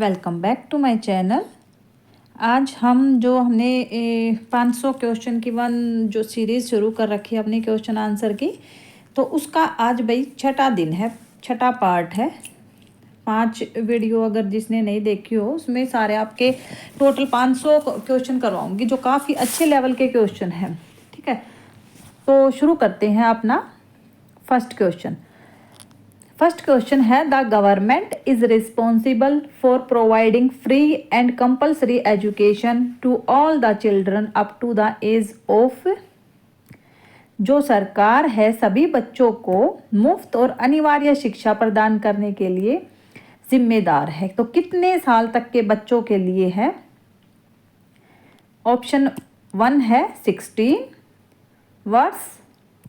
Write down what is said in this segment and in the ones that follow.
Welcome back to my channel. आज हमने 500 question की जो सीरीज़ शुरू कर रखी है अपनी क्वेश्चन आंसर की, तो उसका आज भाई छठा दिन है, छठा पार्ट है। 5 वीडियो अगर जिसने नहीं देखी हो उसमें सारे आपके टोटल 500 क्वेश्चन करवाऊंगी जो काफ़ी अच्छे लेवल के क्वेश्चन हैं। ठीक है, तो शुरू करते हैं अपना फर्स्ट क्वेश्चन है the government is responsible for providing free and compulsory education to all the children up to the age of. जो सरकार है सभी बच्चों को मुफ्त और अनिवार्य शिक्षा प्रदान करने के लिए जिम्मेदार है, तो कितने साल तक के बच्चों के लिए है? ऑप्शन 1 है 16 वर्ष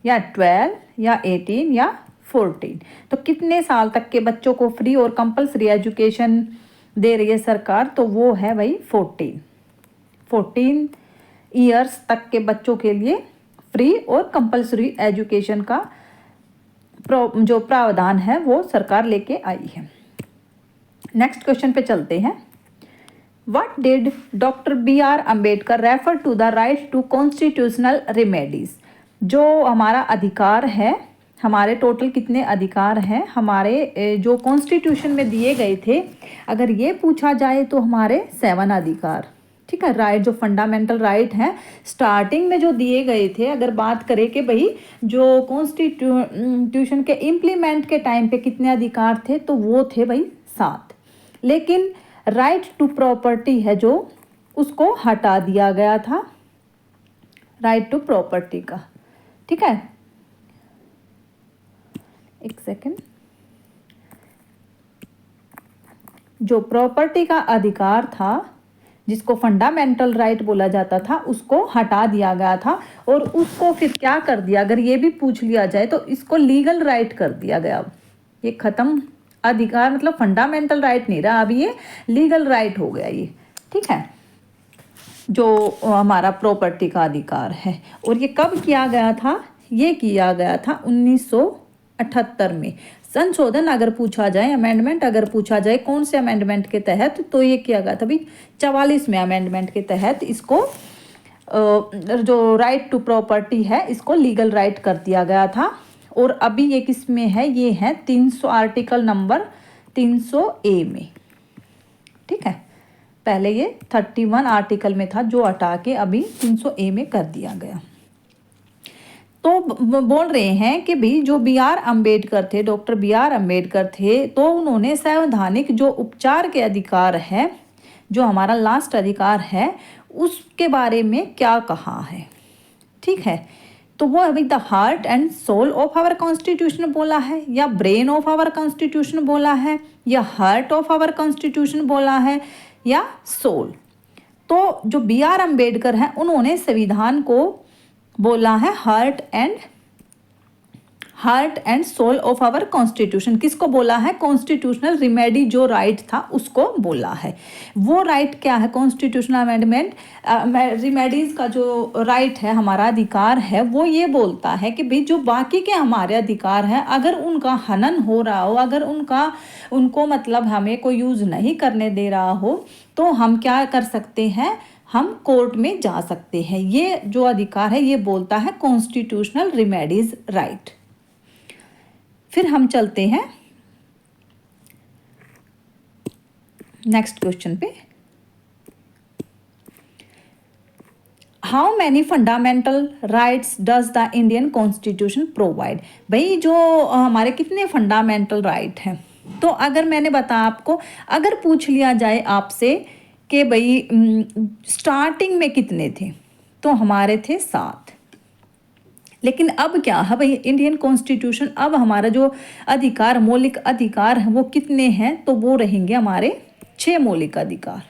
या 12 या 18 या 14। तो कितने साल तक के बच्चों को फ्री और कंपल्सरी एजुकेशन दे रही है सरकार? तो वो है भाई 14 ईयर्स तक के बच्चों के लिए फ्री और कंपल्सरी एजुकेशन का जो प्रावधान है वो सरकार लेके आई है। नेक्स्ट क्वेश्चन पे चलते हैं। What did doctor BR Ambedkar refer to the right to constitutional remedies? जो हमारा अधिकार है, हमारे टोटल कितने अधिकार हैं हमारे जो कॉन्स्टिट्यूशन में दिए गए थे, अगर ये पूछा जाए तो हमारे 7 अधिकार। ठीक है, राइट जो फंडामेंटल राइट हैं स्टार्टिंग में जो दिए गए थे, अगर बात करें कि भाई जो कॉन्स्टिट्यूशन के इम्प्लीमेंट के टाइम पे कितने अधिकार थे, तो वो थे भाई 7। लेकिन राइट टू प्रॉपर्टी है जो उसको हटा दिया गया था, राइट टू प्रॉपर्टी का। ठीक है, एक सेकेंड। जो प्रॉपर्टी का अधिकार था जिसको फंडामेंटल राइट बोला जाता था उसको हटा दिया गया था, और उसको फिर क्या कर दिया, अगर ये भी पूछ लिया जाए तो इसको लीगल राइट कर दिया गया। ये खत्म अधिकार, मतलब फंडामेंटल राइट नहीं रहा, अभी ये लीगल राइट हो गया ये। ठीक है, जो हमारा प्रॉपर्टी का अधिकार है। और ये कब किया गया था? ये किया गया था 1978 में। संशोधन अगर पूछा जाए, अमेंडमेंट अगर पूछा जाए कौन से अमेंडमेंट के तहत, तो ये किया गया था भाई 44वें अमेंडमेंट के तहत इसको जो राइट टू प्रॉपर्टी है इसको लीगल राइट कर दिया गया था। और अभी ये किस में है? ये है 300 आर्टिकल नंबर 300A में। ठीक है, पहले ये 31 आर्टिकल में था जो हटा के अभी 300A में कर दिया गया। तो बोल रहे हैं कि भाई जो BR अम्बेडकर थे, डॉक्टर BR अम्बेडकर थे, तो उन्होंने संवैधानिक जो उपचार के अधिकार है, जो हमारा लास्ट अधिकार है, उसके बारे में क्या कहा है? ठीक है, तो वो अभी the heart and soul of our constitution बोला है, या ब्रेन ऑफ आवर कॉन्स्टिट्यूशन बोला है, या हार्ट ऑफ आवर कॉन्स्टिट्यूशन बोला है, या सोल। तो जो BR अम्बेडकर हैं उन्होंने संविधान को बोला है heart and soul of our constitution. किसको बोला है? कॉन्स्टिट्यूशनल रिमेडी जो राइट था उसको बोला है। वो राइट क्या है? कॉन्स्टिट्यूशनल अमेंडमेंट रिमेडीज का जो राइट है, हमारा अधिकार है, वो ये बोलता है कि भाई जो बाकी के हमारे अधिकार हैं अगर उनका हनन हो रहा हो, अगर उनको मतलब हमें कोई यूज़ नहीं करने दे रहा हो, तो हम क्या कर सकते हैं? हम कोर्ट में जा सकते हैं। ये जो अधिकार है ये बोलता है कॉन्स्टिट्यूशनल रिमेडीज राइट। फिर हम चलते हैं नेक्स्ट क्वेश्चन पे। How many fundamental rights does the Indian constitution provide? भाई जो हमारे कितने फंडामेंटल राइट हैं? तो अगर मैंने बताया आपको, अगर पूछ लिया जाए आपसे कि भाई स्टार्टिंग में कितने थे, तो हमारे थे 7। लेकिन अब क्या है भाई, इंडियन कॉन्स्टिट्यूशन अब हमारा जो अधिकार, मौलिक अधिकार है वो कितने हैं? तो वो रहेंगे हमारे 6 मौलिक अधिकार।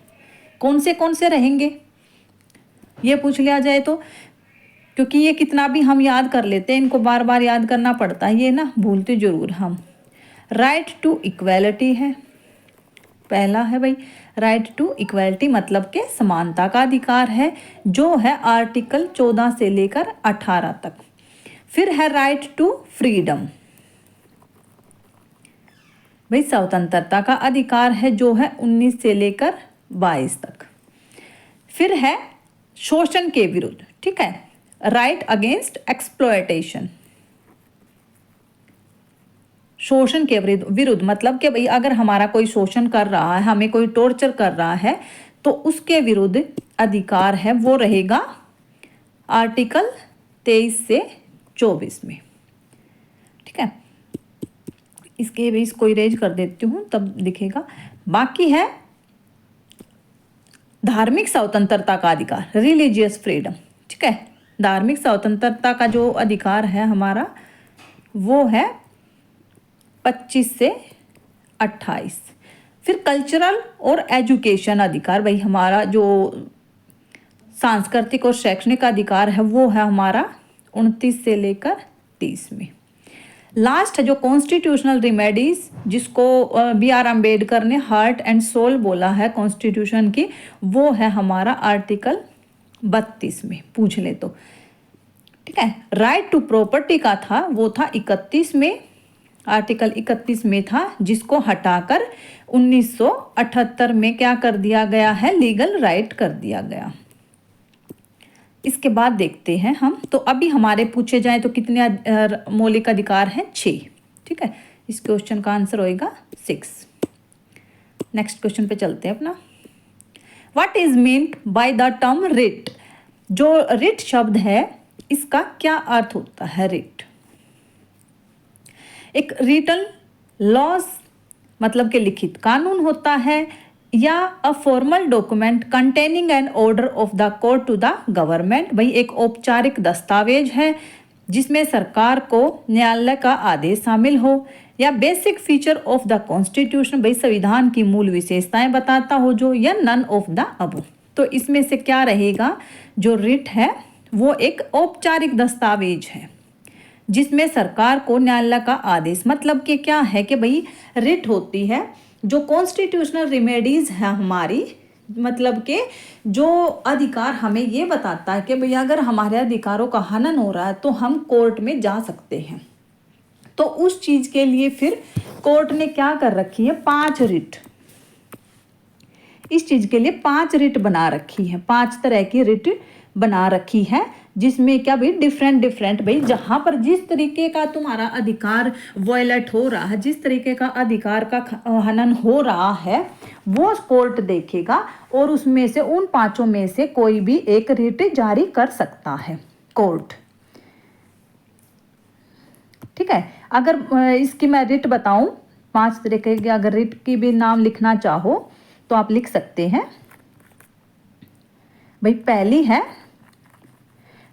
कौन से रहेंगे ये पूछ लिया जाए तो, क्योंकि ये कितना भी हम याद कर लेते हैं, इनको बार बार याद करना पड़ता है, ये ना भूलते जरूर हम। राइट टू इक्वालिटी है पहला है भाई, राइट टू इक्वालिटी मतलब के समानता का अधिकार है, जो है आर्टिकल 14 से लेकर 18 तक। फिर है राइट टू फ्रीडम, भाई स्वतंत्रता का अधिकार है जो है 19 से लेकर 22 तक। फिर है शोषण के विरुद्ध, ठीक है, राइट अगेंस्ट एक्सप्लॉयटेशन। शोषण के विरुद्ध मतलब कि भाई अगर हमारा कोई शोषण कर रहा है, हमें कोई टॉर्चर कर रहा है, तो उसके विरुद्ध अधिकार है वो रहेगा आर्टिकल 23 से 24 में, ठीक है। इसके भी इसको इरेज कर देती हूँ तब दिखेगा। बाकी है धार्मिक स्वतंत्रता का अधिकार, रिलीजियस फ्रीडम, ठीक है। धार्मिक स्वतंत्रता का जो अधिकार है हमारा वो है 25 से 28। फिर कल्चरल और एजुकेशन अधिकार, भाई हमारा जो सांस्कृतिक और शैक्षणिक अधिकार है वो है हमारा 29 से लेकर 30 में। लास्ट है जो कॉन्स्टिट्यूशनल रिमेडीज, जिसको BR अम्बेडकर ने हार्ट एंड सोल बोला है कॉन्स्टिट्यूशन की, वो है हमारा आर्टिकल 32 में, पूछ ले तो, ठीक है। राइट टू प्रॉपर्टी का था वो था 31 में, आर्टिकल 31 में था, जिसको हटाकर 1978 में क्या कर दिया गया है, लीगल राइट कर दिया गया। इसके बाद देखते हैं हम, तो अभी हमारे पूछे जाए तो कितने मौलिक अधिकार हैं, 6, ठीक है। इस क्वेश्चन का आंसर होएगा 6। नेक्स्ट क्वेश्चन पे चलते हैं अपना। What is meant by the term writ? जो रिट शब्द है इसका क्या अर्थ होता है? रिट एक रिटन लॉज मतलब के लिखित कानून होता है, या a formal document containing an order of the court to the government. भाई एक औपचारिक दस्तावेज है जिसमें सरकार को न्यायालय का आदेश शामिल हो, या basic feature of the constitution, भाई संविधान की मूल विशेषताएं बताता हो जो, या नन ऑफ द अबव। तो इसमें से क्या रहेगा? जो रिट है वो एक औपचारिक दस्तावेज है जिसमें सरकार को न्यायालय का आदेश, मतलब कि क्या है कि भाई रिट होती है जो कॉन्स्टिट्यूशनल रिमेडीज है हमारी, मतलब कि जो अधिकार हमें ये बताता है कि भाई अगर हमारे अधिकारों का हनन हो रहा है तो हम कोर्ट में जा सकते हैं। तो उस चीज के लिए फिर कोर्ट ने क्या कर रखी है, 5 रिट, इस चीज के लिए 5 रिट बना रखी है, 5 तरह की रिट बना रखी है, जिसमें क्या भाई डिफरेंट भाई जहां पर जिस तरीके का तुम्हारा अधिकार वायलेट हो रहा है, जिस तरीके का अधिकार का हनन हो रहा है, वो कोर्ट देखेगा और उसमें से उन 5 में से कोई भी एक रिट जारी कर सकता है कोर्ट, ठीक है। अगर इसकी मैं रिट बताऊं 5 तरीके के, अगर रिट की भी नाम लिखना चाहो तो आप लिख सकते हैं। भाई पहली है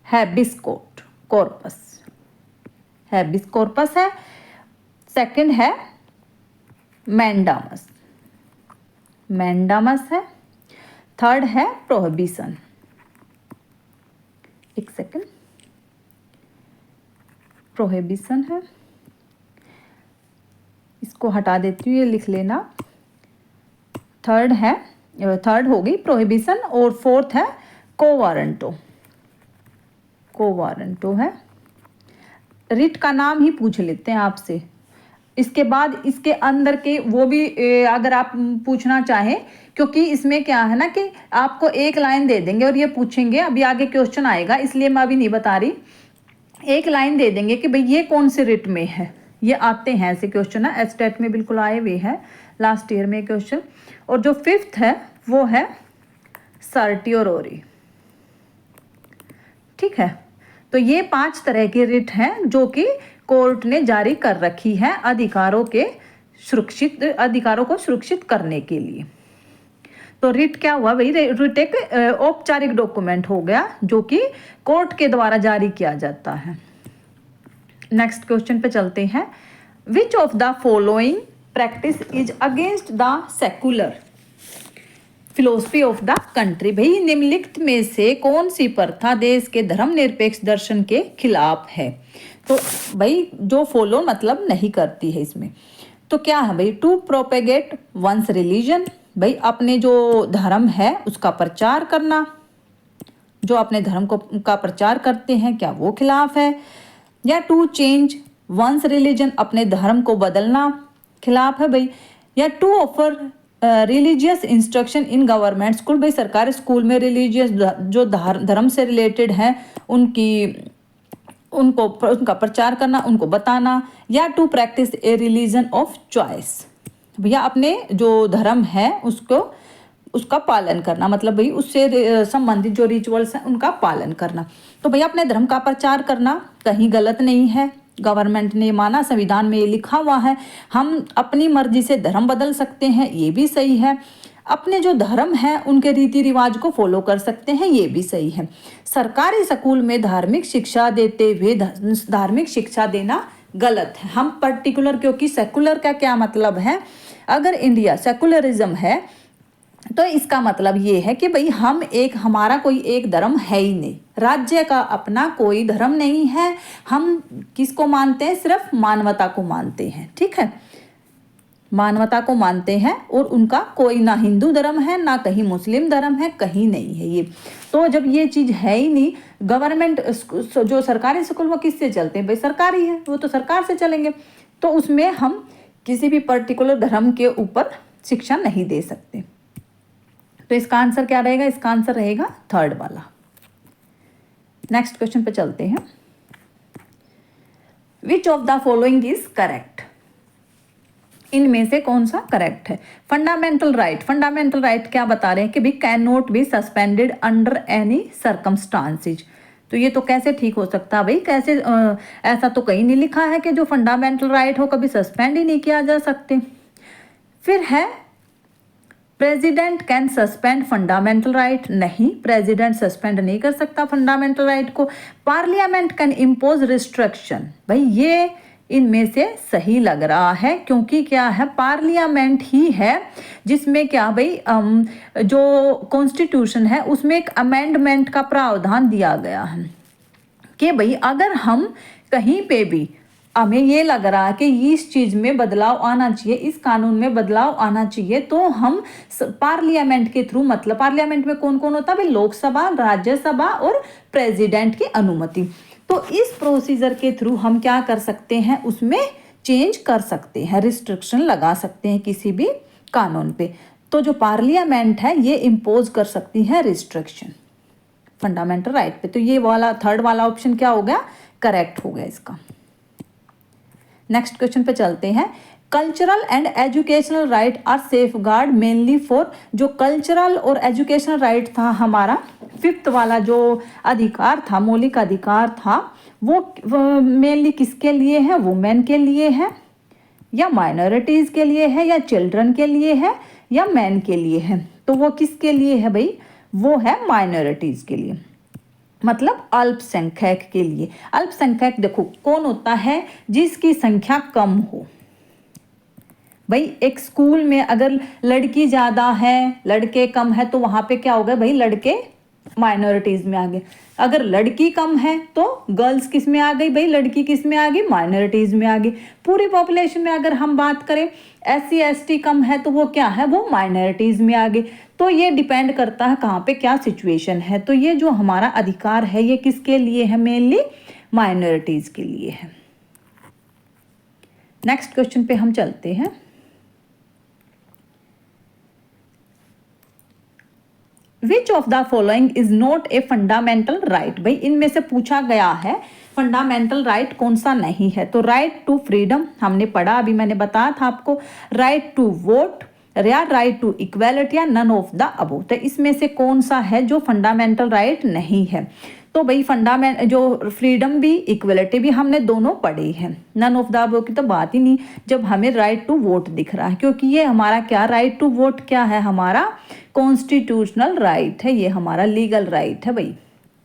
हैबिस कॉर्पस, हैबिस कॉर्पस है। सेकंड है मैंडामस, मैंडामस है। थर्ड है प्रोहिबिशन, एक सेकंड, प्रोहिबिशन है, इसको हटा देती हूँ, ये लिख लेना। थर्ड हो गई प्रोहिबिशन, और फोर्थ है कोवारंटो, कोवारंटो है। रिट का नाम ही पूछ लेते हैं आपसे। इसके बाद इसके अंदर के वो भी अगर आप पूछना चाहें, क्योंकि इसमें क्या है ना कि आपको एक लाइन दे देंगे और ये पूछेंगे, अभी आगे क्वेश्चन आएगा इसलिए मैं अभी नहीं बता रही, एक लाइन दे देंगे कि भाई ये कौन से रिट में है, ये आते हैं ऐसे क्वेश्चन है, एस्टेट में बिल्कुल आए हुए हैं लास्ट ईयर में क्वेश्चन। और जो 5th है वो है सर्टियोरोरी, ठीक है। तो ये 5 तरह की रिट हैं जो कि कोर्ट ने जारी कर रखी है अधिकारों को सुरक्षित करने के लिए। तो रिट क्या हुआ भाई? रिट एक औपचारिक डॉक्यूमेंट हो गया जो कि कोर्ट के द्वारा जारी किया जाता है। नेक्स्ट क्वेश्चन पे चलते हैं। Which of the following practice is against the secular philosophy of the country? भाई निम्नलिखित में से कौन सी प्रथा देश के धर्मनिरपेक्ष दर्शन के खिलाफ है? तो भाई जो फॉलो मतलब नहीं करती है इसमें, तो क्या है भाई? टू प्रोपेगेट वंस रिलीजन, भाई अपने जो धर्म है उसका प्रचार करना, जो अपने धर्म का प्रचार करते हैं क्या वो खिलाफ है? या टू चेंज वंस रिलीजन, अपने धर्म को बदलना, खिलाफ है भाई। या to offer religious instruction in government school, भाई सरकारी स्कूल में रिलीजियस जो धर्म से रिलेटेड है उनका प्रचार करना, उनको बताना। या to practise a religion of choice, भैया अपने जो धर्म है उसका पालन करना, मतलब भाई उससे संबंधित जो रिचुअल्स हैं उनका पालन करना। तो भैया अपने धर्म का प्रचार करना कहीं गलत नहीं है, गवर्नमेंट ने माना, संविधान में ये लिखा हुआ है। हम अपनी मर्जी से धर्म बदल सकते हैं, ये भी सही है। अपने जो धर्म है उनके रीति रिवाज को फॉलो कर सकते हैं, ये भी सही है। सरकारी स्कूल में धार्मिक शिक्षा देते हुए धार्मिक शिक्षा देना गलत है। हम पर्टिकुलर, क्योंकि सेकुलर का क्या मतलब है, अगर इंडिया सेकुलरिज्म है तो इसका मतलब ये है कि भाई हमारा कोई एक धर्म है ही नहीं, राज्य का अपना कोई धर्म नहीं है। हम किसको मानते हैं, सिर्फ मानवता को मानते हैं, ठीक है, मानवता को मानते हैं। और उनका कोई ना हिंदू धर्म है ना कहीं मुस्लिम धर्म है, कहीं नहीं है ये। तो जब ये चीज़ है ही नहीं, गवर्नमेंट जो सरकारी स्कूल वो किससे चलते हैं, भाई सरकारी है, वो तो सरकार से चलेंगे। तो उसमें हम किसी भी पर्टिकुलर धर्म के ऊपर शिक्षा नहीं दे सकते। तो इसका आंसर क्या रहेगा, इसका आंसर रहेगा थर्ड वाला। नेक्स्ट क्वेश्चन पे चलते हैं। Which of the following is correct, इनमें से कौन सा करेक्ट है। फंडामेंटल राइट क्या बता रहे हैं कि भी can not be suspended under any circumstances. तो ये तो कैसे ठीक हो सकता है भाई, कैसे ऐसा तो कहीं नहीं लिखा है कि जो फंडामेंटल राइट हो कभी सस्पेंड ही नहीं किया जा सकते। फिर है president can suspend fundamental right, नहीं, प्रेसिडेंट सस्पेंड नहीं कर सकता फंडामेंटल राइट को। पार्लियामेंट कैन इम्पोज रिस्ट्रिक्शन, भाई ये इनमें से सही लग रहा है, क्योंकि क्या है, पार्लियामेंट ही है जिसमें क्या भाई जो कॉन्स्टिट्यूशन है उसमें एक अमेंडमेंट का प्रावधान दिया गया है कि भाई अगर हम कहीं पे भी हमें ये लग रहा है कि इस चीज़ में बदलाव आना चाहिए, इस कानून में बदलाव आना चाहिए, तो हम पार्लियामेंट के थ्रू, मतलब पार्लियामेंट में कौन कौन होता है भाई, लोकसभा, राज्यसभा और प्रेसिडेंट की अनुमति। तो इस प्रोसीजर के थ्रू हम क्या कर सकते हैं, उसमें चेंज कर सकते हैं, रिस्ट्रिक्शन लगा सकते हैं किसी भी कानून पे। तो जो पार्लियामेंट है ये इम्पोज कर सकती है रिस्ट्रिक्शन फंडामेंटल राइट पे। तो ये वाला थर्ड वाला ऑप्शन क्या हो गया, करेक्ट हो गया इसका। नेक्स्ट क्वेश्चन पे चलते हैं। Cultural and educational right are safeguard mainly for, जो कल्चरल और एजुकेशनल राइट था हमारा, फिफ्थ वाला जो अधिकार था, मौलिक अधिकार था, वो मेनली किसके लिए है, वुमेन के लिए है या माइनॉरिटीज़ के लिए है या चिल्ड्रन के लिए है या मैन के लिए है। तो वो किसके लिए है भाई, वो है माइनॉरिटीज़ के लिए, मतलब अल्पसंख्यक के लिए। अल्पसंख्यक देखो कौन होता है, जिसकी संख्या कम हो। भाई एक स्कूल में अगर लड़की ज़्यादा है लड़के कम है तो वहाँ पे क्या हो गया भाई, लड़के माइनॉरिटीज़ में आ गए। अगर लड़की कम है तो गर्ल्स किस में आ गई भाई, लड़की किस में आ गई, माइनॉरिटीज़ में आ गई। पूरी पॉपुलेशन में अगर हम बात करें SC ST कम है तो वो क्या है, वो माइनॉरिटीज़ में आ गई। तो ये डिपेंड करता है कहाँ पे क्या सिचुएशन है। तो ये जो हमारा अधिकार है ये किसके लिए है, मेनली माइनॉरिटीज़ के लिए है। नेक्स्ट क्वेश्चन पे हम चलते हैं। Which of the following is not a fundamental right, भाई इनमें से पूछा गया है फंडामेंटल राइट कौन सा नहीं है। तो राइट टू फ्रीडम हमने पढ़ा, अभी मैंने बताया था आपको, राइट टू वोट या राइट टू इक्वेलिटी या नन ऑफ द अबोव। तो इसमें से कौन सा है जो फंडामेंटल राइट नहीं है। तो भाई फंडामेंट जो फ्रीडम भी इक्वलिटी भी हमने दोनों पढ़ी है, नन ऑफ द अबव की तो बात ही नहीं जब हमें राइट टू वोट दिख रहा है, क्योंकि ये हमारा क्या, राइट टू वोट क्या है, हमारा कॉन्स्टिट्यूशनल राइट है, ये हमारा लीगल राइट है भाई,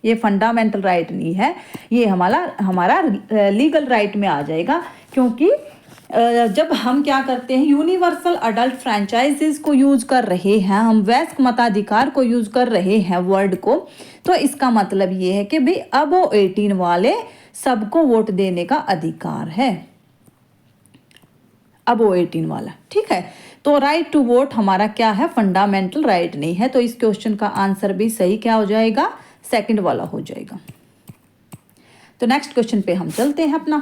ये फंडामेंटल राइट नहीं है, ये हमारा लीगल राइट में आ जाएगा। क्योंकि जब हम क्या करते हैं, यूनिवर्सल अडल्ट फ्रेंचाइजेस को यूज कर रहे हैं, हम वयस्क मताधिकार को यूज कर रहे हैं वर्ड को, तो इसका मतलब ये है कि भाई अब 18 वाले सबको वोट देने का अधिकार है, अब 18 वाला, ठीक है। तो राइट टू वोट हमारा क्या है, फंडामेंटल राइट नहीं है। तो इस क्वेश्चन का आंसर भी सही क्या हो जाएगा, सेकंड वाला हो जाएगा। तो नेक्स्ट क्वेश्चन पे हम चलते हैं अपना।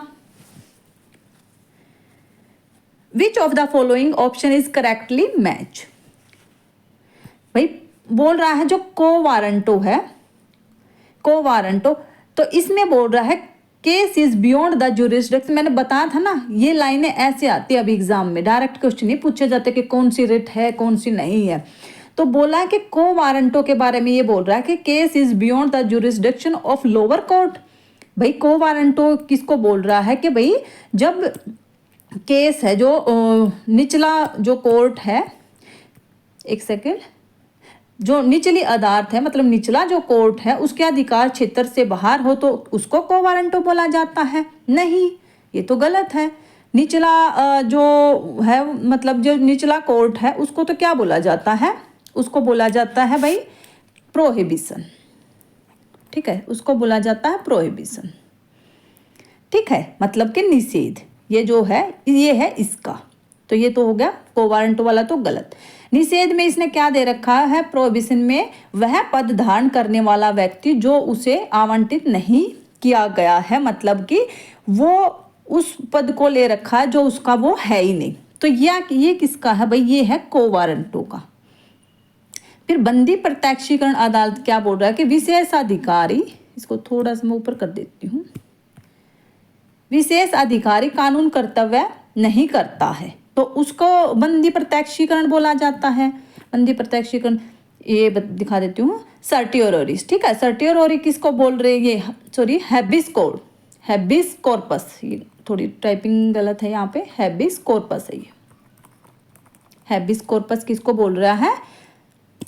Which of the following option is correctly match. भाई बोल रहा है जो कोवारंटो है, कोवारंटो, तो इसमें बोल रहा है case is beyond the jurisdiction. मैंने बताया था ना, ये लाइनें ऐसे आती है अभी एग्जाम में, डायरेक्ट क्वेश्चन नहीं पूछे जाते कि कौन सी रिट है कौन सी नहीं है। तो बोला है कि कोवारंटो के बारे में ये बोल रहा है कि case is beyond the jurisdiction of lower court. भाई कोवारंटो किसको बोल रहा है कि भाई जब केस है जो निचला जो कोर्ट है, एक सेकेंड, जो निचली अदालत है मतलब निचला जो कोर्ट है उसके अधिकार क्षेत्र से बाहर हो तो उसको कोवारंटो बोला जाता है। नहीं, ये तो गलत है। निचला जो है मतलब जो निचला कोर्ट है उसको तो क्या बोला जाता है, उसको बोला जाता है भाई प्रोहिबिशन। ठीक है, उसको बोला जाता है प्रोहिबिशन। ठीक है, मतलब कि निषेध। ये जो है ये है इसका, तो ये तो हो गया कोवारंटो वाला तो गलत। निषेध में इसने क्या दे रखा है, प्रोहिबिशन में वह पद धारण करने वाला व्यक्ति जो उसे आवंटित नहीं किया गया है, मतलब कि वो उस पद को ले रखा है जो उसका वो है ही नहीं। तो ये किसका है भाई, ये है कोवारंटो का। फिर बंदी प्रत्यक्षीकरण अदालत क्या बोल रहा है कि विशेष अधिकारी, इसको थोड़ा सा मैं ऊपर कर देती हूँ, विशेष अधिकारी कानून कर्तव्य नहीं करता है तो उसको बंदी प्रत्यक्षीकरण बोला जाता है। बंदी प्रत्यक्षीकरण ये दिखा देती हूँ, सर्टियोरोरिस। ठीक है, सर्टियोरोरी किसको बोल रहे हैं, ये sorry habeas code, habeas corpus, ये थोड़ी टाइपिंग गलत है यहाँ पे, हैबिस कॉर्पस है ये। हैबिस कॉर्पस किसको बोल रहा है,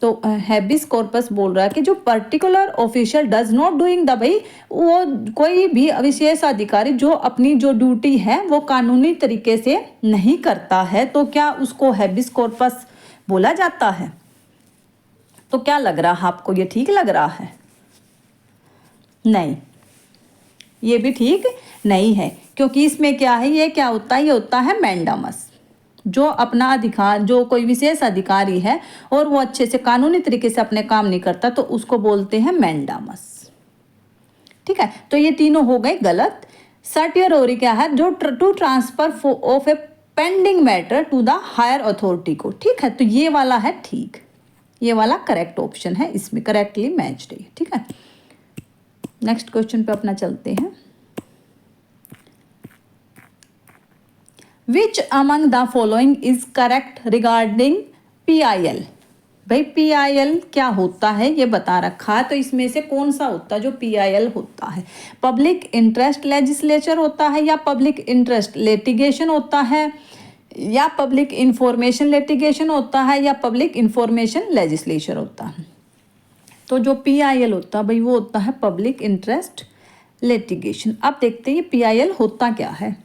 तो हैबिस कॉर्पस बोल रहा है कि जो particular official does not doing the, भाई वो कोई भी विशेष अधिकारी जो अपनी जो ड्यूटी है वो कानूनी तरीके से नहीं करता है तो क्या उसको हैबिस कॉर्पस बोला जाता है। तो क्या लग रहा है आपको, ये ठीक लग रहा है? नहीं, ये भी ठीक नहीं है, क्योंकि इसमें क्या है, ये क्या होता है, ये होता है मैंडामस। जो अपना अधिकार, जो कोई विशेष अधिकारी है और वो अच्छे से कानूनी तरीके से अपने काम नहीं करता तो उसको बोलते हैं मैंडामस। ठीक है, तो ये तीनों हो गए गलत। सर्टियोरोरी क्या है, जो to transfer of a pending matter to the higher authority को। ठीक है, तो ये वाला है ठीक, ये वाला करेक्ट ऑप्शन है, इसमें करेक्टली मैच्ड है। ठीक है, नेक्स्ट क्वेश्चन पे अपना चलते हैं। Which among the following is correct regarding PIL। भाई PIL क्या होता है ये बता रखा है, तो इसमें से कौन सा होता है जो PIL होता है, पब्लिक इंटरेस्ट लेजिस्लेचर होता है या पब्लिक इंटरेस्ट लिटिगेशन होता है या पब्लिक इंफॉर्मेशन लिटिगेशन होता है या पब्लिक इंफॉर्मेशन लेजिस्लेचर होता है। तो जो PIL होता है भाई वो होता है पब्लिक इंटरेस्ट लिटिगेशन। अब देखते हैं PIL होता क्या है।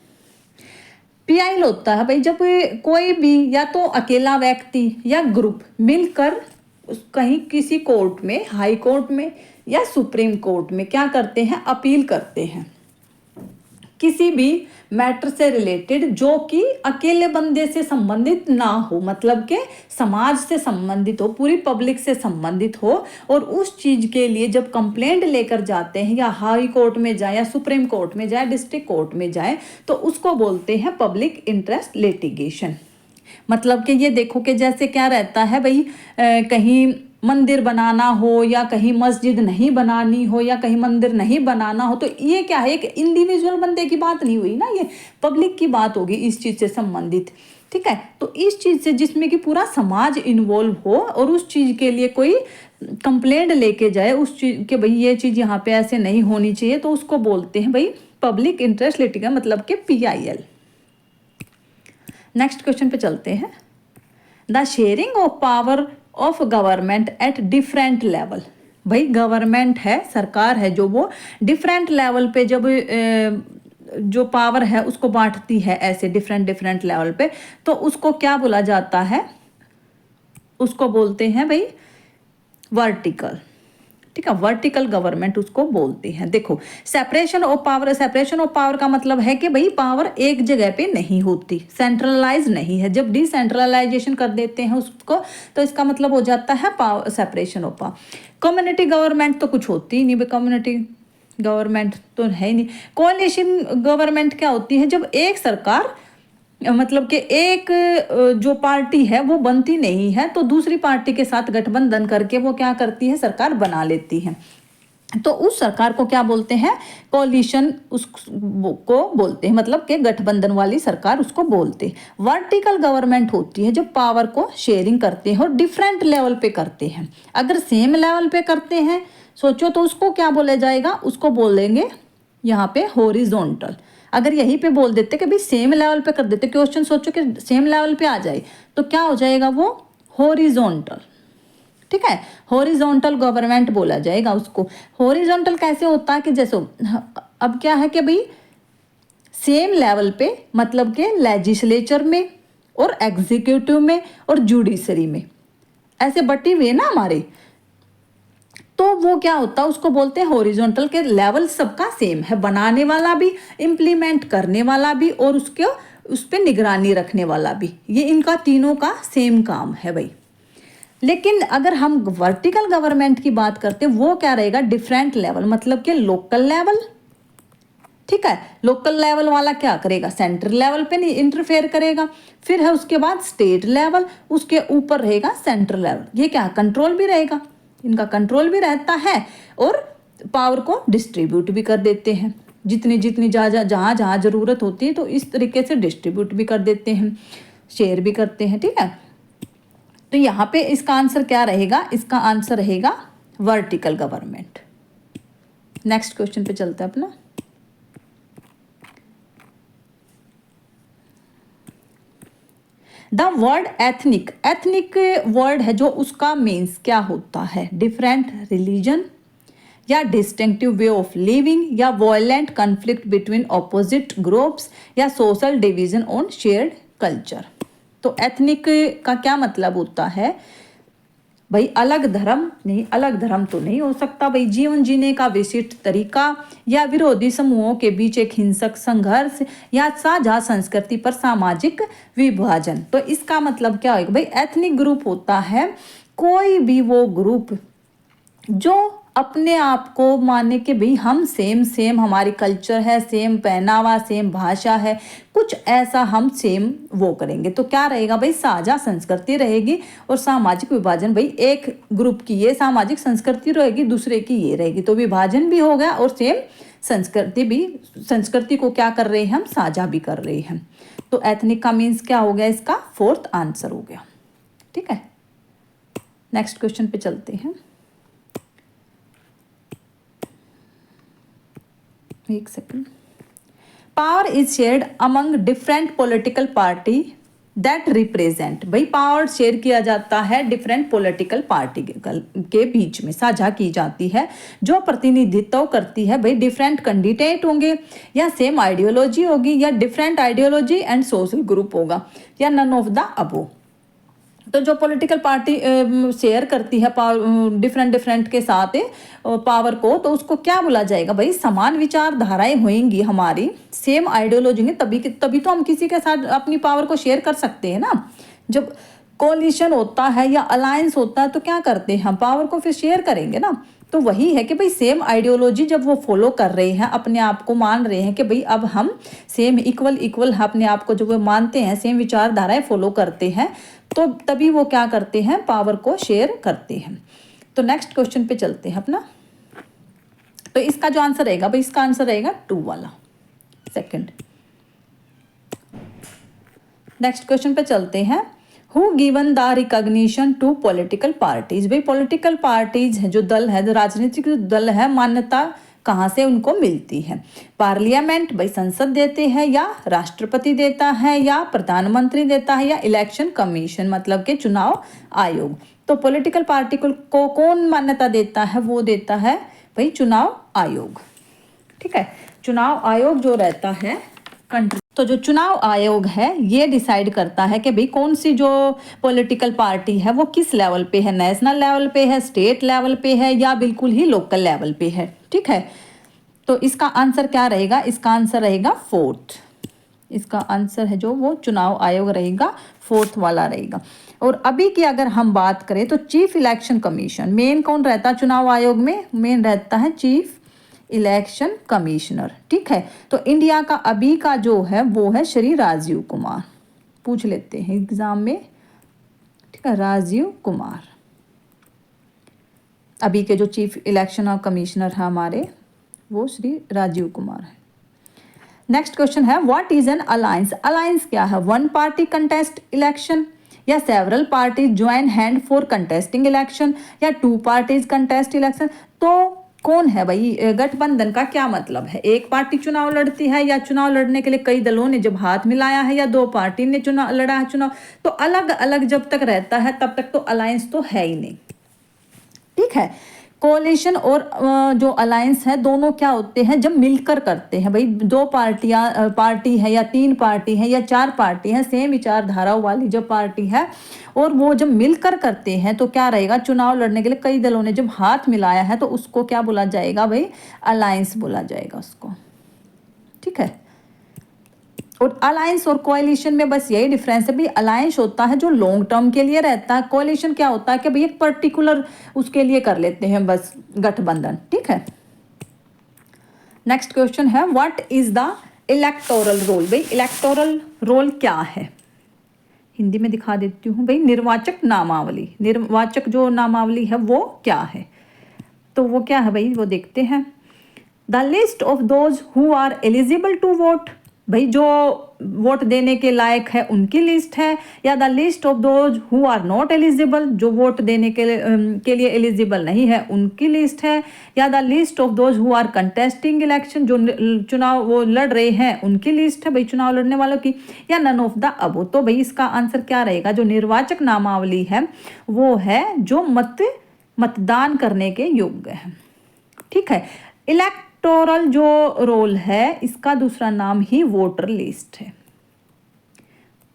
PIL होता है भाई जब कोई भी या तो अकेला व्यक्ति या ग्रुप मिलकर कहीं किसी कोर्ट में, हाई कोर्ट में या सुप्रीम कोर्ट में क्या करते हैं, अपील करते हैं किसी भी मैटर से रिलेटेड जो कि अकेले बंदे से संबंधित ना हो, मतलब के समाज से संबंधित हो, पूरी पब्लिक से संबंधित हो, और उस चीज के लिए जब कंप्लेंट लेकर जाते हैं या हाई कोर्ट में जाए या सुप्रीम कोर्ट में जाए, डिस्ट्रिक्ट कोर्ट में जाए, तो उसको बोलते हैं पब्लिक इंटरेस्ट लिटिगेशन। मतलब कि ये देखो कि जैसे क्या रहता है भाई, कहीं मंदिर बनाना हो या कहीं मस्जिद नहीं बनानी हो या कहीं मंदिर नहीं बनाना हो, तो ये क्या है, एक इंडिविजुअल बंदे की बात नहीं हुई ना, ये पब्लिक की बात होगी इस चीज़ से संबंधित। ठीक है, तो इस चीज़ से जिसमें कि पूरा समाज इन्वॉल्व हो और उस चीज़ के लिए कोई कंप्लेंट लेके जाए उस चीज़ के भाई ये चीज़ यहाँ पे ऐसे नहीं होनी चाहिए, तो उसको बोलते हैं भाई पब्लिक इंटरेस्ट लिटिगेशन, मतलब के PIL। नेक्स्ट क्वेश्चन पे चलते हैं। The sharing of power of government at different level. भाई गवर्नमेंट है, सरकार है, जो वो डिफरेंट लेवल पे जब जो पावर है उसको बांटती है ऐसे डिफरेंट लेवल पे, तो उसको क्या बोला जाता है, उसको बोलते हैं भाई वर्टिकल। ठीक है, वर्टिकल गवर्नमेंट उसको बोलते हैं। देखो separation of power, separation of power का मतलब है कि भाई पावर एक जगह पे नहीं होती, सेंट्रलाइज नहीं है। जब डिसेंट्रलाइजेशन कर देते हैं उसको तो इसका मतलब हो जाता है power, separation of power. Community government तो कुछ होती ही नहीं भाई, कम्युनिटी गवर्नमेंट तो है ही नहीं। कोalition गवर्नमेंट क्या होती है, जब एक सरकार मतलब कि एक जो पार्टी है वो बनती नहीं है, तो दूसरी पार्टी के साथ गठबंधन करके वो क्या करती है, सरकार बना लेती है। तो उस सरकार को क्या बोलते हैं, कोलिशन उसको बोलते हैं, मतलब कि गठबंधन वाली सरकार उसको बोलते हैं। वर्टिकल गवर्नमेंट होती है जो पावर को शेयरिंग करते हैं और डिफरेंट लेवल पे करते हैं। अगर सेम लेवल पे करते हैं सोचो तो उसको क्या बोला जाएगा, उसको बोलेंगे यहाँ पे हॉरिजॉन्टल। अगर यहीं पे बोल देते कि भाई सेम लेवल पे कर देते, क्वेश्चन सोचो कि सेम लेवल पे आ जाए तो क्या हो जाएगा, वो हॉरिजॉन्टल। ठीक है, हॉरिजॉन्टल गवर्नमेंट बोला जाएगा उसको। हॉरिजॉन्टल कैसे होता है कि जैसे अब क्या है कि भाई सेम लेवल पे, मतलब के लेजिस्लेचर में और एग्जीक्यूटिव में और जुडिशरी में ऐसे बटी हुई है ना हमारे, तो वो क्या होता है, उसको बोलते हैं हॉरिजॉन्टल के लेवल सबका सेम है, बनाने वाला भी, इम्प्लीमेंट करने वाला भी और उसके उस पर निगरानी रखने वाला भी, ये इनका तीनों का सेम काम है भाई। लेकिन अगर हम वर्टिकल गवर्नमेंट की बात करते हैं वो क्या रहेगा, डिफरेंट लेवल, मतलब कि लोकल लेवल। ठीक है, लोकल लेवल वाला क्या करेगा, सेंट्रल लेवल पे नहीं इंटरफेयर करेगा। फिर है उसके बाद स्टेट लेवल, उसके ऊपर रहेगा सेंट्रल लेवल, ये क्या कंट्रोल भी रहेगा, इनका कंट्रोल भी रहता है और पावर को डिस्ट्रीब्यूट भी कर देते हैं, जितनी जितनी जहाँ जहाँ ज़रूरत होती है तो इस तरीके से डिस्ट्रीब्यूट भी कर देते हैं, शेयर भी करते हैं। ठीक है, तो यहाँ पे इसका आंसर क्या रहेगा, इसका आंसर रहेगा वर्टिकल गवर्नमेंट। नेक्स्ट क्वेश्चन पे चलते हैं अपना। The word ethnic, ethnic word है जो उसका मीन्स क्या होता है, डिफरेंट रिलीजन या डिस्टिंक्टिव वे ऑफ लिविंग या violent conflict between opposite groups या social division on shared culture. तो एथनिक का क्या मतलब होता है भाई, अलग धर्म नहीं, अलग धर्म तो नहीं हो सकता भाई, जीवन जीने का विशिष्ट तरीका या विरोधी समूहों के बीच एक हिंसक संघर्ष या साझा संस्कृति पर सामाजिक विभाजन। तो इसका मतलब क्या होगा भाई, एथनिक ग्रुप होता है कोई भी वो ग्रुप जो अपने आप को माने कि भाई हम सेम हमारी कल्चर है, सेम पहनावा, सेम भाषा है, कुछ ऐसा हम सेम वो करेंगे। तो क्या रहेगा भाई, साझा संस्कृति रहेगी और सामाजिक विभाजन, भाई एक ग्रुप की ये सामाजिक संस्कृति रहेगी, दूसरे की ये रहेगी, तो विभाजन भी हो गया और सेम संस्कृति भी, संस्कृति को क्या कर रहे हैं हम, साझा भी कर रहे हैं। तो एथनिक का मीन्स क्या हो गया, इसका फोर्थ आंसर हो गया। ठीक है, नेक्स्ट क्वेश्चन पे चलते हैं। एक second. Power is shared among different political party that represent, भाई पावर शेयर किया जाता है डिफरेंट पॉलिटिकल पार्टी के बीच में, साझा की जाती है, जो प्रतिनिधित्व करती है भाई डिफरेंट कैंडिडेट होंगे या सेम आइडियोलॉजी होगी या different ideology and social group होगा या नन ऑफ द अबो। तो जो पॉलिटिकल पार्टी शेयर करती है पावर डिफरेंट के साथ पावर को, तो उसको क्या बोला जाएगा भाई, समान विचारधाराएं होंगी हमारी, सेम आइडियोलॉजी है, तभी तो हम किसी के साथ अपनी पावर को शेयर कर सकते हैं ना। जब कोलिशन होता है या अलायंस होता है तो क्या करते हैं हम, पावर को फिर शेयर करेंगे ना। तो वही है कि भाई सेम आइडियोलॉजी जब वो फॉलो कर रहे हैं, अपने आप को मान रहे हैं कि भाई अब हम सेम इक्वल अपने आप को जब वो मानते हैं, सेम विचारधाराएं फॉलो करते हैं, तो तभी वो क्या करते हैं, पावर को शेयर करते हैं। तो नेक्स्ट क्वेश्चन पे चलते हैं अपना। तो इसका जो आंसर रहेगा भाई, इसका आंसर रहेगा 2 वाला, सेकंड। नेक्स्ट क्वेश्चन पे चलते हैं। Who given the recognition to political parties, भाई पॉलिटिकल पार्टीज है जो दल है, जो राजनीतिक दल है, मान्यता कहाँ से उनको मिलती है, पार्लियामेंट भाई संसद देते हैं या राष्ट्रपति देता है या प्रधानमंत्री देता है या इलेक्शन कमीशन मतलब के चुनाव आयोग। तो पॉलिटिकल पार्टी को कौन मान्यता देता है, वो देता है भाई चुनाव आयोग। ठीक है, चुनाव आयोग जो रहता है कंट्री, तो जो चुनाव आयोग है ये डिसाइड करता है कि भाई कौन सी जो पॉलिटिकल पार्टी है वो किस लेवल पे है, नेशनल लेवल पे है, स्टेट लेवल पे है या बिल्कुल ही लोकल लेवल पे है। ठीक है, तो इसका आंसर क्या रहेगा, इसका आंसर रहेगा 4th। इसका आंसर है जो वो चुनाव आयोग रहेगा, 4th वाला रहेगा। और अभी की अगर हम बात करें तो चीफ इलेक्शन कमीशन, मेन कौन रहता है चुनाव आयोग में, मेन रहता है चीफ इलेक्शन कमिश्नर। ठीक है, तो इंडिया का अभी का जो है वो है श्री राजीव कुमार। पूछ लेते हैं एग्जाम में, ठीक है। राजीव कुमार अभी के जो चीफ इलेक्शन कमिश्नर है हमारे, वो श्री राजीव कुमार है। नेक्स्ट क्वेश्चन है what is N alliance. Alliance क्या है? वन पार्टी कंटेस्ट इलेक्शन, या several parties join hand for contesting election, या टू पार्टीज कंटेस्ट इलेक्शन। तो कौन है भाई? गठबंधन का क्या मतलब है? एक पार्टी चुनाव लड़ती है, या चुनाव लड़ने के लिए कई दलों ने जब हाथ मिलाया है, या दो पार्टी ने चुनाव लड़ा है चुनाव। तो अलग अलग जब तक रहता है तब तक तो अलायंस तो है ही नहीं, ठीक है। कोalition और जो अलायंस है दोनों क्या होते हैं? जब मिलकर करते हैं भाई, दो पार्टी है, या तीन पार्टी है, या चार पार्टी है, सेम विचारधाराओं वाली जब पार्टी है और वो जब मिलकर करते हैं तो क्या रहेगा? चुनाव लड़ने के लिए कई दलों ने जब हाथ मिलाया है तो उसको क्या बोला जाएगा भाई? अलायंस बोला जाएगा उसको, ठीक है। और अलायंस और कोalition में बस यही डिफरेंस है भाई, अलायंस होता है जो लॉन्ग टर्म के लिए रहता है, कोalition क्या होता है कि भाई एक पर्टिकुलर उसके लिए कर लेते हैं बस गठबंधन, ठीक है। नेक्स्ट क्वेश्चन है what is the electoral roll. भाई इलेक्टोरल रोल क्या है? हिंदी में दिखा देती हूँ भाई। निर्वाचक नामावली, निर्वाचक जो नामावली है वो क्या है? तो वो क्या है भाई, वो देखते हैं। The list of those who are eligible to vote, भाई जो वोट देने के लायक है उनकी लिस्ट है, या the list of those who are not eligible, जो वोट देने के लिए एलिजिबल नहीं है उनकी लिस्ट है, या the list of those who are contesting election, जो चुनाव वो लड़ रहे हैं उनकी लिस्ट है भाई, चुनाव लड़ने वालों की, या नन ऑफ द अबो। तो भाई इसका आंसर क्या रहेगा? जो निर्वाचक नामावली है वो है जो मतदान करने के योग्य है, ठीक है। इलेक्टोरल जो रोल है इसका दूसरा नाम ही वोटर लिस्ट है।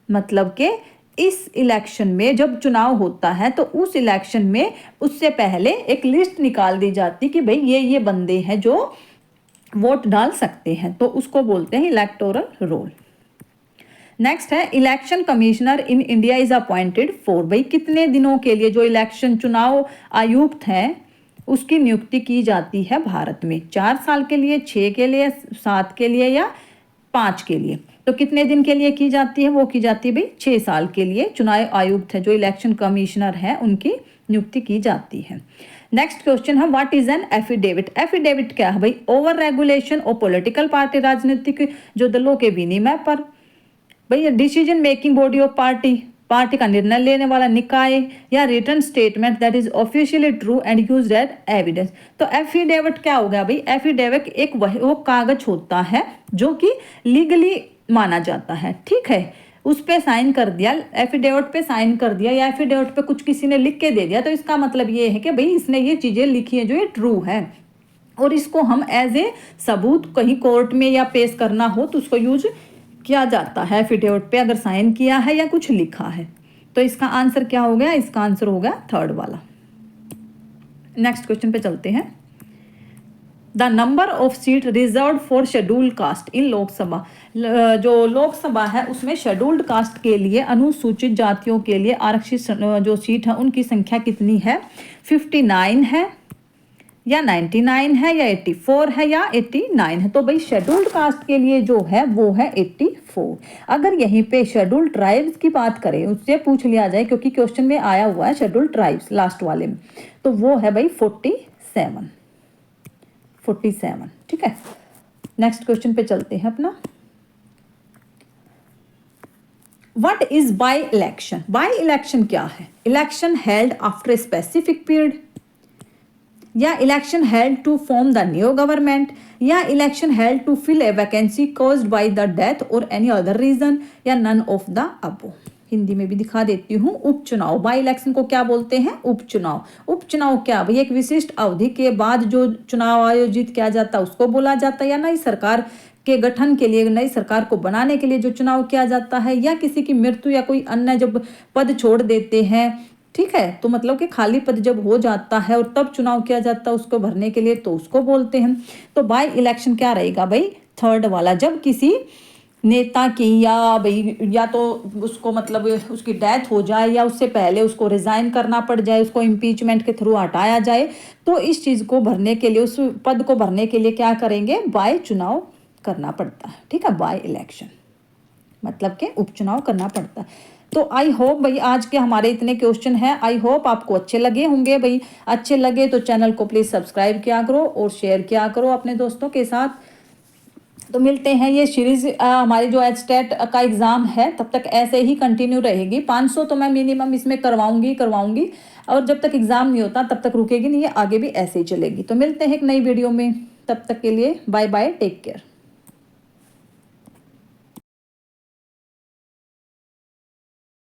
मतलब कि इस इलेक्शन में जब चुनाव होता है तो उस इलेक्शन में उससे पहले एक लिस्ट निकाल दी जाती कि भाई ये बंदे हैं जो वोट डाल सकते हैं, तो उसको बोलते हैं इलेक्टोरल रोल। नेक्स्ट है election commissioner in India is appointed for. भाई कितने दिनों के लिए जो इलेक्शन चुनाव आयुक्त हैं उसकी नियुक्ति की जाती है भारत में? 4 साल के लिए, 6 के लिए, 7 के लिए, या 5 के लिए? तो कितने दिन के लिए की जाती है? वो की जाती है भाई 6 साल के लिए। चुनाव आयुक्त है जो इलेक्शन कमिश्नर है उनकी नियुक्ति की जाती है। नेक्स्ट क्वेश्चन है what is an affidavit. Affidavit क्या है भाई? ओवर रेगुलेशन और पॉलिटिकल पार्टी, राजनीतिक जो दलों के विनिमय पर। भाई decision making body of party का निर्णय लेने वाला निकाय, या return statement that is officially true and used as evidence. तो एफिडेविट क्या हो गया भाई? एफिडेविट एक वो कागज होता है जो कि लीगली माना जाता है, ठीक है। उस पे साइन कर दिया, एफिडेविट पे साइन कर दिया, या एफिडेविट पे कुछ किसी ने लिख के दे दिया, तो इसका मतलब ये है कि भाई इसने ये चीजें लिखी हैं जो ये ट्रू है, और इसको हम एज ए सबूत कहीं कोर्ट में या पेश करना हो तो उसको यूज किया जाता है। एफिडेविट पे अगर साइन किया है या कुछ लिखा है, तो इसका आंसर क्या हो गया? इसका आंसर हो गया थर्ड वाला। नेक्स्ट क्वेश्चन पे चलते हैं। The number of seat reserve for scheduled caste in Lok Sabha. जो लोकसभा है उसमें शेड्यूल्ड कास्ट के लिए, अनुसूचित जातियों के लिए आरक्षित जो सीट है उनकी संख्या कितनी है? 59 है, या 99 है, या 84 है, या 89 है। तो भाई शेड्यूल्ड कास्ट के लिए जो है वो है 84। अगर यहीं पे शेड्यूल्ड ट्राइब्स की बात करें, उससे पूछ लिया जाए क्योंकि क्वेश्चन में आया हुआ है शेड्यूल्ड ट्राइब्स लास्ट वाले में, तो वो है भाई 47, ठीक है। नेक्स्ट क्वेश्चन पे चलते हैं अपना। What is by election. By election क्या है? Election held after a specific period, या election held to form the new government, या election held to fill a vacancy caused by the death और any other reason, या none of the above. Hindi में भी दिखा देती हूँ। उपचुनाव, बाई इलेक्शन को क्या बोलते हैं? उपचुनाव। उपचुनाव क्या भाई? एक विशिष्ट अवधि के बाद जो चुनाव आयोजित किया जाता है उसको बोला जाता है, या नई सरकार के गठन के लिए, नई सरकार को बनाने के लिए जो चुनाव किया जाता है, या किसी की मृत्यु या कोई अन्य जब पद छोड़ देते हैं, ठीक है, तो मतलब कि खाली पद जब हो जाता है और तब चुनाव किया जाता है उसको भरने के लिए, तो उसको बोलते हैं। तो बाई इलेक्शन क्या रहेगा भाई? थर्ड वाला। जब किसी नेता की या तो उसको मतलब उसकी डेथ हो जाए, या उससे पहले उसको रिजाइन करना पड़ जाए, उसको इम्पीचमेंट के थ्रू हटाया जाए, तो इस चीज़ को भरने के लिए, उस पद को भरने के लिए क्या करेंगे? बाय चुनाव करना पड़ता है, ठीक है, बाय इलेक्शन। मतलब के उपचुनाव करना पड़ता है। तो आई होप भाई आज के हमारे इतने क्वेश्चन हैं, आई होप आपको अच्छे लगे होंगे भाई। अच्छे लगे तो चैनल को प्लीज़ सब्सक्राइब किया करो और शेयर किया करो अपने दोस्तों के साथ। तो मिलते हैं, ये सीरीज हमारी जो एचटेट का एग्ज़ाम है तब तक ऐसे ही कंटिन्यू रहेगी। 500 तो मैं मिनिमम इसमें करवाऊंगी और जब तक एग्ज़ाम नहीं होता तब तक रुकेगी नहीं, ये आगे भी ऐसे ही चलेगी। तो मिलते हैं एक नई वीडियो में, तब तक के लिए बाय बाय, टेक केयर।